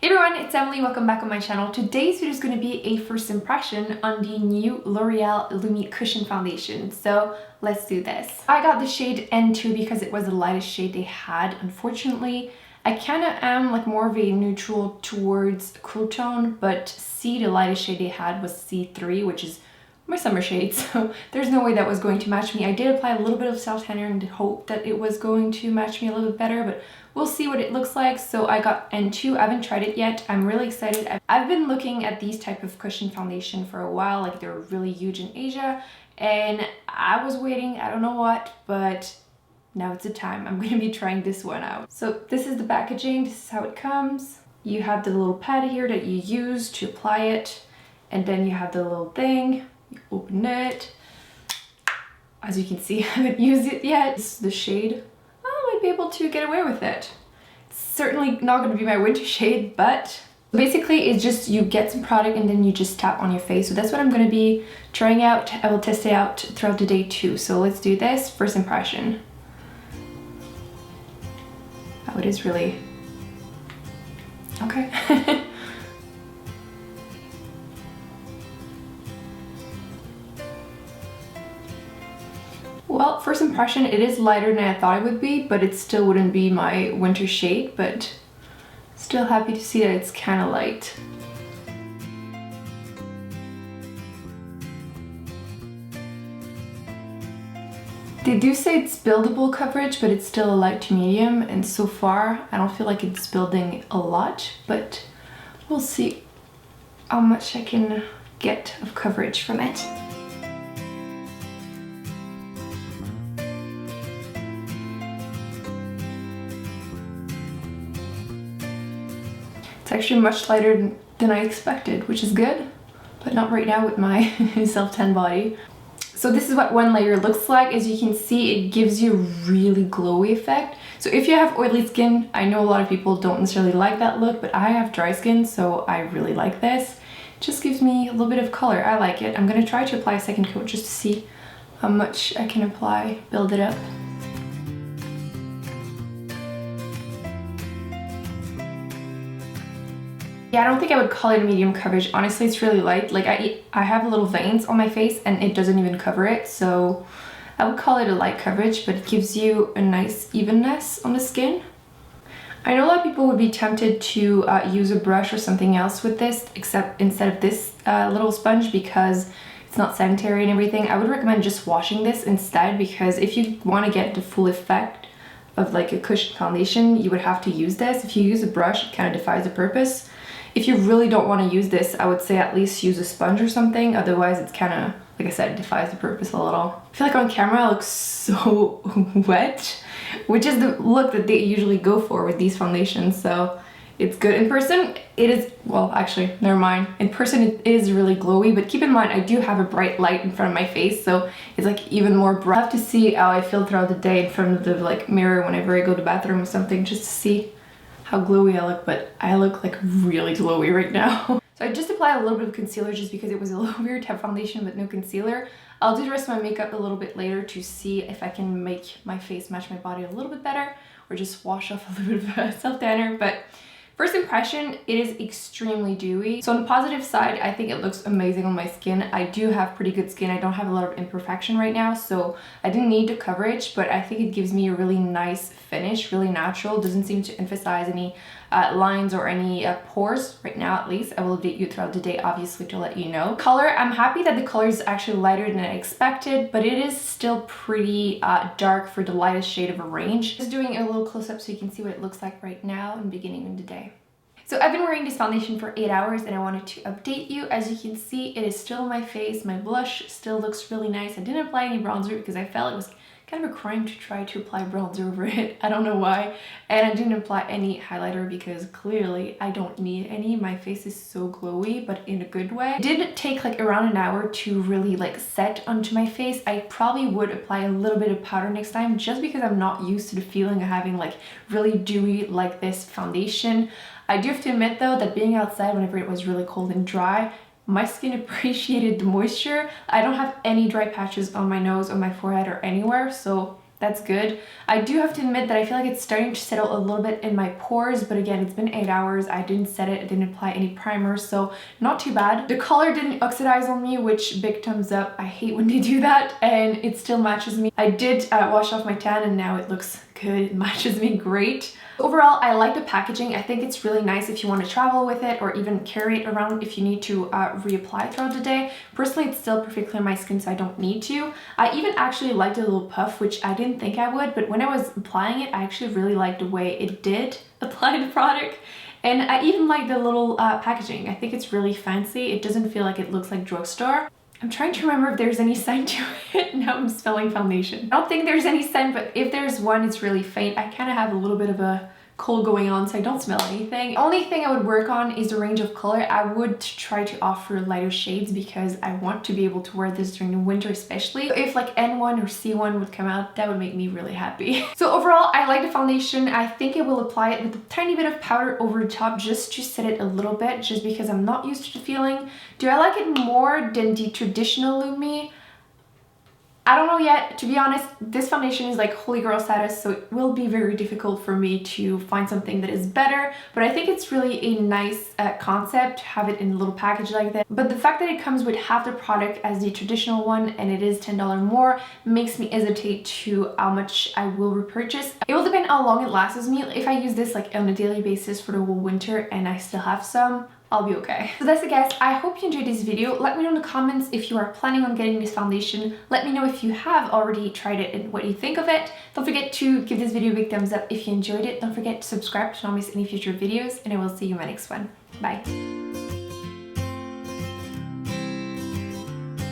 Hey everyone, it's Emily. Welcome back on my channel. Today's video is going to be a first impression on the new L'Oréal Lumi Cushion foundation. So let's do this. I got the shade N2 because it was the lightest shade they had. Unfortunately, I kind of am like more of a neutral towards cool tone, but C, the lightest shade they had was C3, which is my summer shade, so there's no way that was going to match me. I did apply a little bit of self tanner and hope that it was going to match me a little bit better, but we'll see what it looks like. So I got N2. I haven't tried it yet. I'm really excited. I've been looking at these type of cushion foundation for a while. Like, they're really huge in Asia, and I was waiting, I don't know what, but now it's the time. I'm going to be trying this one out. So this is the packaging. This is how it comes. You have the little pad here that you use to apply it, and then you have the little thing. You open it. As you can see, I haven't used it yet. This is the shade. I might be able to get away with it. It's certainly not going to be my winter shade, but basically it's just you get some product and then you just tap on your face. So that's what I'm going to be trying out. I will test it out throughout the day too. So let's do this. First impression. Oh, it is really... okay. Well, first impression, it is lighter than I thought it would be, but it still wouldn't be my winter shade, but still happy to see that it's kind of light. They do say it's buildable coverage, but it's still a light to medium, and so far I don't feel like it's building a lot, but we'll see how much I can get of coverage from it. It's actually much lighter than I expected, which is good, but not right now with my self-tan body. So this is what one layer looks like. As you can see, it gives you a really glowy effect. So if you have oily skin, I know a lot of people don't necessarily like that look, but I have dry skin, so I really like this. It just gives me a little bit of color. I like it. I'm gonna try to apply a second coat just to see how much I can apply, build it up. Yeah, I don't think I would call it a medium coverage. Honestly, it's really light. Like, I have little veins on my face and it doesn't even cover it. So I would call it a light coverage, but it gives you a nice evenness on the skin. I know a lot of people would be tempted to use a brush or something else with this, except instead of this little sponge, because it's not sanitary and everything. I would recommend just washing this instead, because if you want to get the full effect of like a cushion foundation, you would have to use this. If you use a brush, it kind of defies the purpose. If you really don't want to use this, I would say at least use a sponge or something. Otherwise, it's kind of, like I said, it defies the purpose a little. I feel like on camera I look so wet, which is the look that they usually go for with these foundations. So it's good. In person, it is, well, actually, never mind. In person, it is really glowy, but keep in mind, I do have a bright light in front of my face, so it's like even more bright. I have to see how I feel throughout the day in front of the like mirror whenever I go to the bathroom or something, just to see how glowy I look, but I look like really glowy right now. So I just applied a little bit of concealer just because it was a little weird to have foundation with no concealer. I'll do the rest of my makeup a little bit later to see if I can make my face match my body a little bit better, or just wash off a little bit of self-tanner. But first impression, it is extremely dewy. So on the positive side, I think it looks amazing on my skin. I do have pretty good skin. I don't have a lot of imperfection right now, so I didn't need the coverage, but I think it gives me a really nice finish, really natural. Doesn't seem to emphasize any lines or any pores right now, at least. I will update you throughout the day, obviously, to let you know. Color, I'm happy that the color is actually lighter than I expected, but it is still pretty dark for the lightest shade of a range. Just doing a little close-up so you can see what it looks like right now in the beginning of the day. So I've been wearing this foundation for 8 hours and I wanted to update you. As you can see, it is still on my face. My blush still looks really nice. I didn't apply any bronzer because I felt it was kind of a crime to try to apply bronzer over it. I don't know why. And I didn't apply any highlighter because clearly I don't need any. My face is so glowy, but in a good way. It did take like around an hour to really like set onto my face. I probably would apply a little bit of powder next time just because I'm not used to the feeling of having like really dewy like this foundation. I do have to admit though that being outside whenever it was really cold and dry, my skin appreciated the moisture. I don't have any dry patches on my nose, on my forehead, or anywhere, so that's good. I do have to admit that I feel like it's starting to settle a little bit in my pores, but again, it's been 8 hours. I didn't set it, I didn't apply any primer, so not too bad. The color didn't oxidize on me, which big thumbs up. I hate when they do that, and it still matches me. I did wash off my tan and now it looks good. It matches me great. Overall, I like the packaging. I think it's really nice if you want to travel with it or even carry it around if you need to reapply throughout the day. Personally, it's still perfectly on my skin, so I don't need to. I even actually liked the little puff, which I didn't think I would, but when I was applying it, I actually really liked the way it did apply the product. And I even like the little packaging. I think it's really fancy. It doesn't feel like it looks like drugstore. I'm trying to remember if there's any scent to it. Now I'm spelling foundation. I don't think there's any scent, but if there's one, it's really faint. I kind of have a little bit of a cold going on, so I don't smell anything. The only thing I would work on is the range of color. I would try to offer lighter shades because I want to be able to wear this during the winter especially. If like N1 or C1 would come out, that would make me really happy. So overall, I like the foundation. I think I will apply it with a tiny bit of powder over the top just to set it a little bit, just because I'm not used to the feeling. Do I like it more than the traditional Lumi? I don't know yet. To be honest, this foundation is like holy grail status, so it will be very difficult for me to find something that is better, but I think it's really a nice concept to have it in a little package like that. But the fact that it comes with half the product as the traditional one and it is $10 more makes me hesitate to how much I will repurchase. It will depend how long it lasts me. If I use this like on a daily basis for the whole winter and I still have some, I'll be okay. So that's it, guys. I hope you enjoyed this video. Let me know in the comments if you are planning on getting this foundation. Let me know if you have already tried it and what you think of it. Don't forget to give this video a big thumbs up if you enjoyed it. Don't forget to subscribe to not miss any future videos, and I will see you in my next one. Bye.